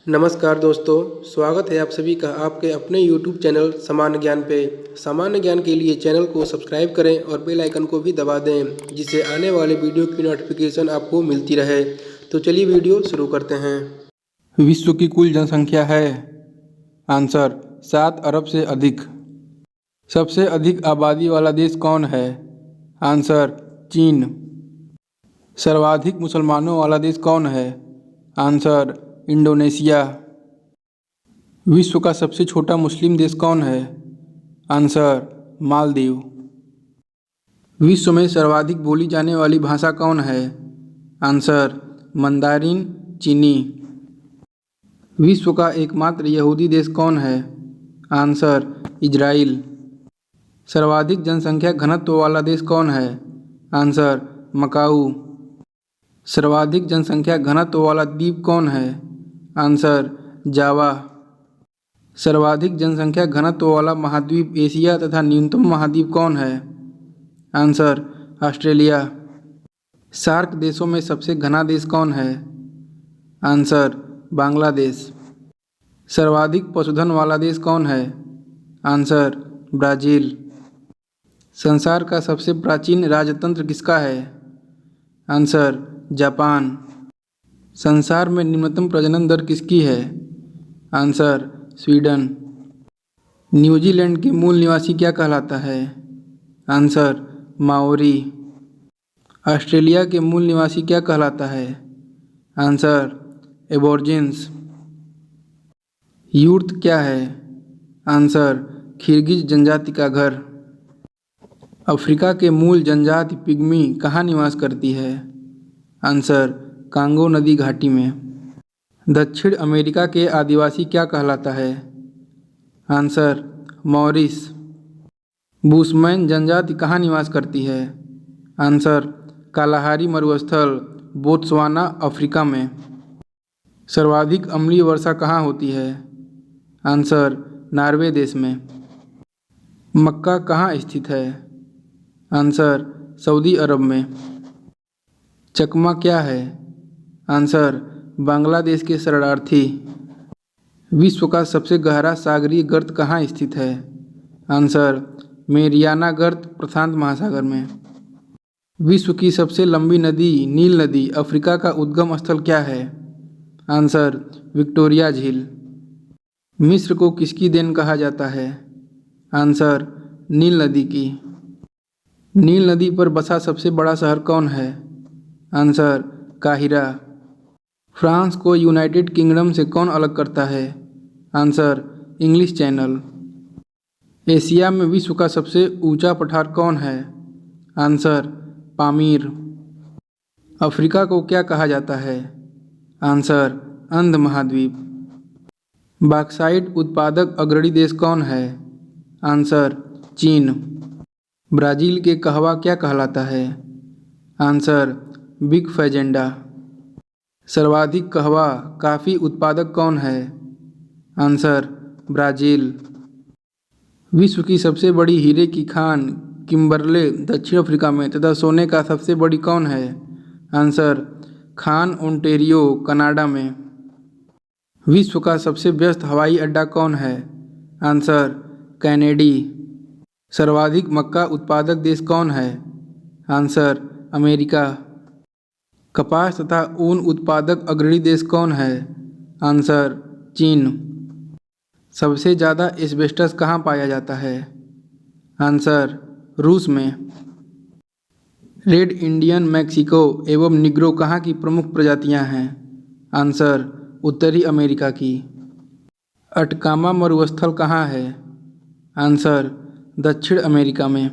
नमस्कार दोस्तों, स्वागत है आप सभी का आपके अपने YouTube चैनल सामान्य ज्ञान पे। सामान्य ज्ञान के लिए चैनल को सब्सक्राइब करें और बेल आइकन को भी दबा दें, जिससे आने वाले वीडियो की नोटिफिकेशन आपको मिलती रहे। तो चलिए वीडियो शुरू करते हैं। विश्व की कुल जनसंख्या है। आंसर 7 अरब से अधिक। सबसे अधिक आबादी वाला देश कौन है? आंसर चीन। सर्वाधिक मुसलमानों वाला देश कौन है? Answer Indonesia. विश्व का सबसे छोटा मुस्लिम देश कौन है? आंसर मालदीव। विश्व में सर्वाधिक बोली जाने वाली भाषा कौन है? आंसर मंदारिन चीनी। विश्व का एकमात्र यहूदी देश कौन है? Answer Israel. सर्वाधिक जनसंख्या घनत्व वाला देश कौन है? आंसर मकाऊ। सर्वाधिक जनसंख्या घनत्व वाला द्वीप कौन है? आंसर जावा। सर्वाधिक जनसंख्या घनत्व वाला महाद्वीप एशिया तथा न्यूनतम महाद्वीप कौन है? Answer Australia. सार्क देशों में सबसे घना देश कौन है? आंसर बांग्लादेश। सर्वाधिक पशुधन वाला देश कौन है? Answer Brazil. संसार का सबसे प्राचीन राजतंत्र किसका है? Answer Japan. संसार में निम्नतम प्रजनन दर किसकी है? Answer Sweden. न्यूजीलैंड के मूल निवासी क्या कहलाता है? Answer Maori. ऑस्ट्रेलिया के मूल निवासी क्या कहलाता है? आंसर एबोर्जिन्स। यूर्त क्या है? आंसर किर्गिज जनजाति का घर। अफ्रीका के मूल जनजाति पिग्मी कहाँ निवास करती है? आंसर कांगो नदी घाटी में। दक्षिण अमेरिका के आदिवासी क्या कहलाता है? Answer Morris. बुशमैन जनजाति कहाँ निवास करती है? आंसर कालाहारी मरुस्थल बोत्सवाना अफ्रीका में। सर्वाधिक अम्लीय वर्षा कहाँ होती है? आंसर नॉर्वे देश में। मक्का कहाँ स्थित है? आंसर सऊदी अरब में। चकमा क्या है? आंसर बांग्लादेश के शरणार्थी। विश्व का सबसे गहरा सागरीय गर्त कहाँ स्थित है? आंसर मेरियाना गर्त प्रशांत महासागर में। विश्व की सबसे लंबी नदी नील नदी अफ्रीका का उद्गम स्थल क्या है? आंसर विक्टोरिया झील। मिस्र को किसकी देन कहा जाता है? आंसर नील नदी की। नील नदी पर बसा सबसे बड़ा शहर कौन है? Answer Cairo. फ्रांस को यूनाइटेड किंगडम से कौन अलग करता है? Answer English channel. एशिया में विश्व का सबसे ऊंचा पठार कौन है? आंसर पामीर। अफ्रीका को क्या कहा जाता है? आंसर अंध महाद्वीप। बॉक्साइट उत्पादक अग्रणी देश कौन है? आंसर चीन। ब्राज़ील के कहवा क्या कहलाता है? आंसर बिग फैजेंडा। सर्वाधिक कहवा कॉफ़ी उत्पादक कौन है? Answer Brazil. विश्व की सबसे बड़ी हीरे की खान किम्बरले दक्षिण अफ्रीका में तथा सोने का सबसे बड़ी कौन है? आंसर खान ओंटेरियो कनाडा में। विश्व का सबसे व्यस्त हवाई अड्डा कौन है? Answer Kennedy. सर्वाधिक मक्का उत्पादक देश कौन है? Answer America. कपास तथा ऊन उत्पादक अग्रणी देश कौन है? आंसर चीन। सबसे ज़्यादा एस्बेस्टस कहाँ पाया जाता है? आंसर रूस में। रेड इंडियन मैक्सिको एवं निग्रो कहाँ की प्रमुख प्रजातियाँ हैं? आंसर उत्तरी अमेरिका की। अटकामा मरुस्थल कहाँ है? आंसर दक्षिण अमेरिका में।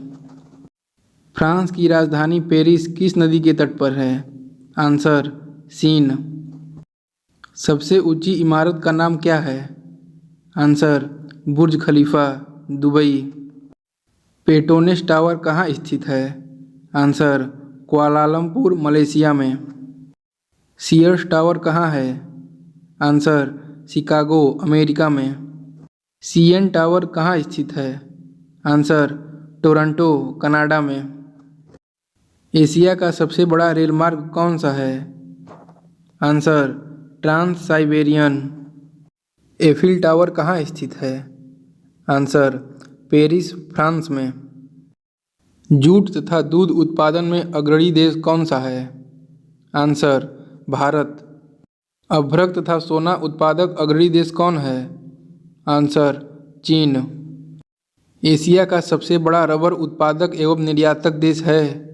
फ्रांस की राजधानी पेरिस किस नदी के तट पर है? Answer Seine. सबसे ऊंची इमारत का नाम क्या है? Answer Burj Khalifa Dubai. Petronas tower कहाँ स्थित है? आंसर कुआलालंपुर मलेशिया में। सीयर्स टावर कहाँ है? आंसर शिकागो अमेरिका में। सीएन टावर कहाँ स्थित है? आंसर टोरंटो कनाडा में। एशिया का सबसे बड़ा रेल मार्ग कौन सा है? Answer trans Siberian. Eiffel tower कहाँ स्थित है? आंसर, पेरिस, फ्रांस में। जूट तथा दूध उत्पादन में अग्रणी देश कौन सा है? आंसर, भारत। अभ्रक तथा सोना उत्पादक अग्रणी देश कौन है? आंसर, चीन। एशिया का सबसे बड़ा रबर उत्पादक एवं निर्यातक देश है?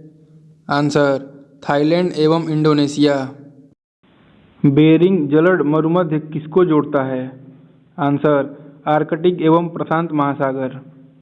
आंसर, थाईलैंड एवं इंडोनेशिया। बेरिंग जलद मरुमध्य किसको जोड़ता है? आंसर, आर्कटिक एवं प्रशांत महासागर।